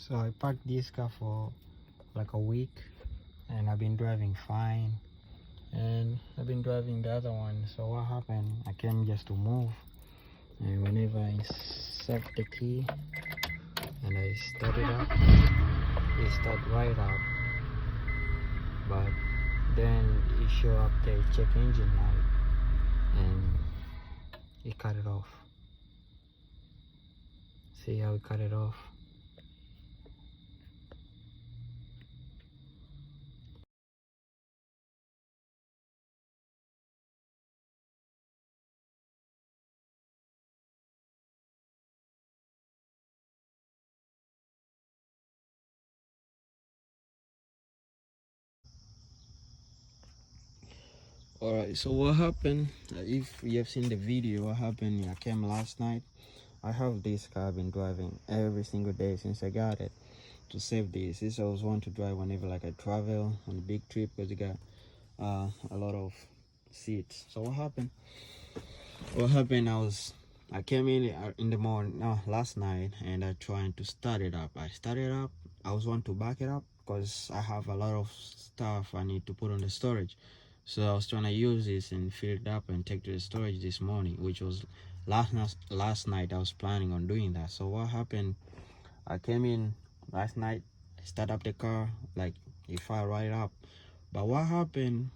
So I parked this car for like a week, and I've been driving fine, and I've been driving the other one. So what happened, I came just to move, and whenever I insert the key and I start it up, it start right up, but then it show up the check engine light and it cut it off. See how it cut it off? Alright, so what happened, if you have seen the video, what happened, I came last night. I have this car I've been driving every single day since I got it, to save this. This I was want to drive whenever like I travel on a big trip, because it got a lot of seats. So what happened, I came in the morning, last night, and I trying to start it up. I was want to back it up because I have a lot of stuff I need to put on the storage. So I was trying to use this and fill it up and take to the storage this morning, which was last night. I was planning on doing that. So what happened, I came in last night, start up the car, like if I ride up. But what happened,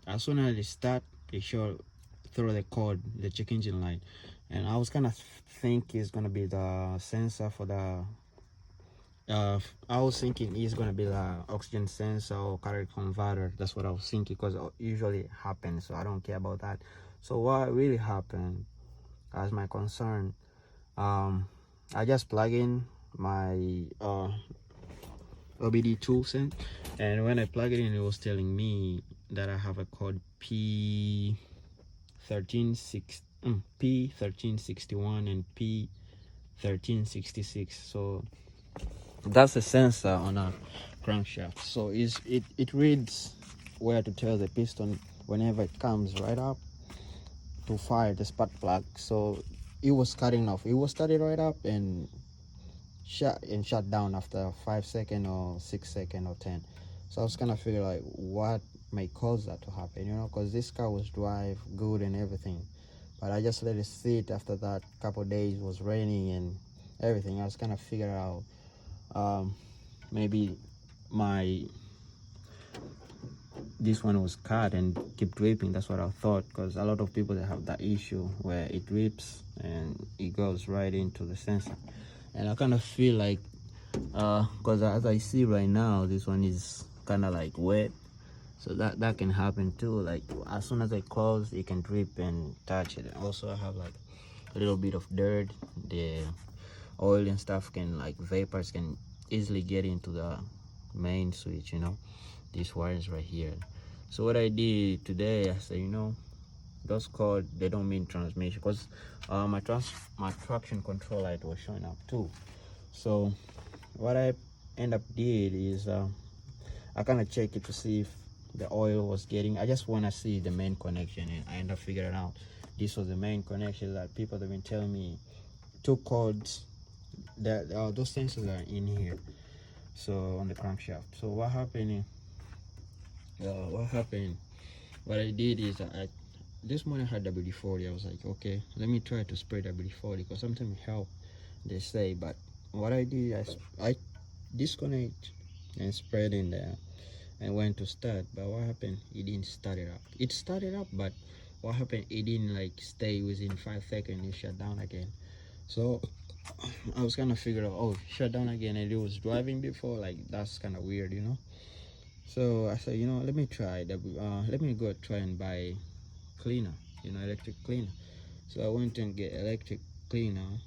as soon as it start, it showed through the code, the check engine light. And I was kind of think it's gonna be the sensor for the I was thinking it's gonna be the oxygen sensor or current converter. That's what I was thinking, because it usually happens, so I don't care about that. So what really happened, as my concern, I just plug in my OBD toolset, and when I plug it in, it was telling me that I have a code P1361 and P1366. So that's a sensor on a crankshaft. So it reads where to tell the piston whenever it comes right up to fire the spark plug. So it was cutting off. It was started right up and shut down after 5 seconds or 6 seconds or 10. So I was kind of figure like what may cause that to happen, because this car was drive good and everything, but I just let it sit. After that couple of days was raining and everything, I was kind of figure out maybe this one was cut and keep dripping. That's what I thought, because a lot of people, they have that issue where it drips and it goes right into the sensor. And I kind of feel like because as I see right now, this one is kind of like wet, so that can happen too. Like as soon as I close, it can drip and touch it. Also, I have like a little bit of dirt. The oil and stuff can, like vapors can easily get into the main switch, these wires right here. So what I did today, I said, those codes, they don't mean transmission, because my traction control light was showing up too. So what I end up did is I kind of check it to see if the oil was getting. I just want to see the main connection, and I end up figuring out this was the main connection that people have been telling me. Two codes that those sensors are in here, so on the crankshaft. So what happened, what I did is this morning I had WD-40. I was like, okay, let me try to spray WD-40, because sometimes it help, they say. But what I did, I disconnect and spread in there and went to start. But what happened, it didn't start it up. It started up, but what happened, it didn't like stay within 5 seconds. It shut down again. So I was kind of figuring out, oh, shut down again, and it was driving before. Like, that's kind of weird, So I said, let me try let me go try and buy cleaner, electric cleaner. So I went and get electric cleaner.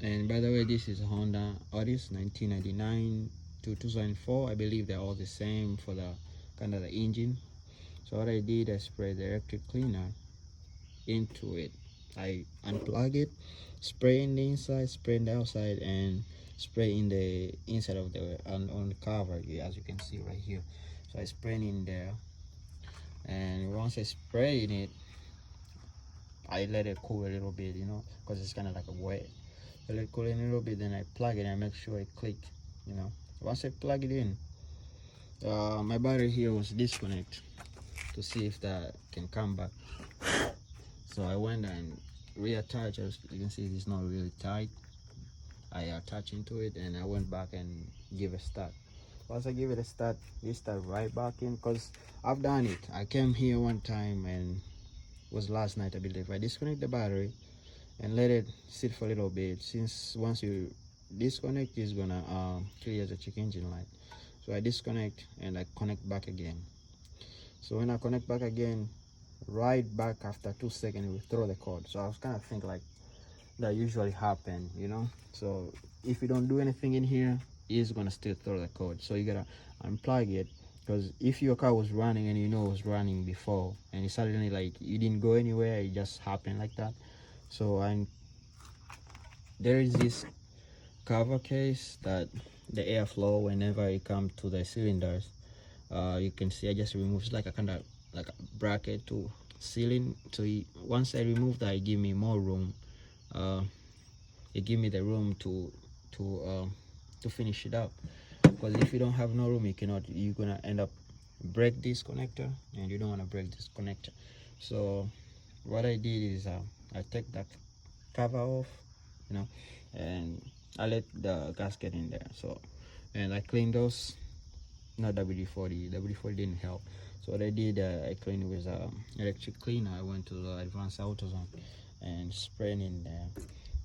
And by the way, this is a Honda Odyssey 1999 to 2004. I believe they're all the same for the kind of the engine. So what I did, I sprayed the electric cleaner into it. I unplug it, spray in the inside, spray in the outside, and spray in the inside of the on the cover, as you can see right here. So I spray in there, and once I spray in it, I let it cool a little bit, because it's kind of like a wet. I let it cool in a little bit, then I plug it and I make sure it click, you know. Once I plug it in, my battery here was disconnected to see if that can come back. So I went and reattached. As you can see, it's not really tight. I attached into it and I went back and give a start. Once I give it a start, it start right back in, because I've done it. I came here one time, and it was last night I believe. I disconnect the battery and let it sit for a little bit, since once you disconnect, it's gonna clear the check engine light. So I disconnect and I connect back again. So when I connect back again, right back after 2 seconds, it will throw the cord. So I was kind of think like that usually happen, you know. So if you don't do anything in here, it's gonna still throw the cord. So you gotta unplug it, because if your car was running and you know it was running before, and it suddenly like you didn't go anywhere, it just happened like that. So there is this cover case that the airflow, whenever it comes to the cylinders, you can see I just removed like a kind of like a bracket to ceiling. So once I remove that, it give me more room. It give me the room to finish it up, because if you don't have no room, you're gonna end up break this connector, and you don't want to break this connector. So what I did is I take that cover off, you know, and I let the gasket in there. So, and I cleaned those. Not WD-40 didn't help. So what I did, I cleaned it with electric cleaner. I went to the Advanced AutoZone and sprayed in there.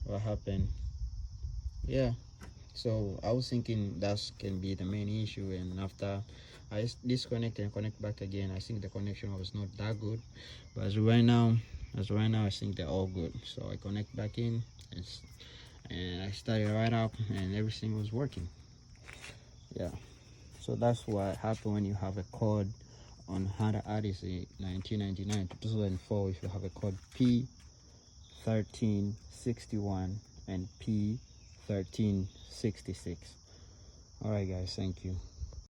What happened, yeah, so I was thinking that can be the main issue, and after I disconnect and connect back again, I think the connection was not that good. But as of right now, I think they're all good. So I connect back in, and I started right up, and everything was working. Yeah, so that's what happened when you have a code on Honda Odyssey 1999 to 2004. If you have a code P1361 and P1366. All right guys, thank you.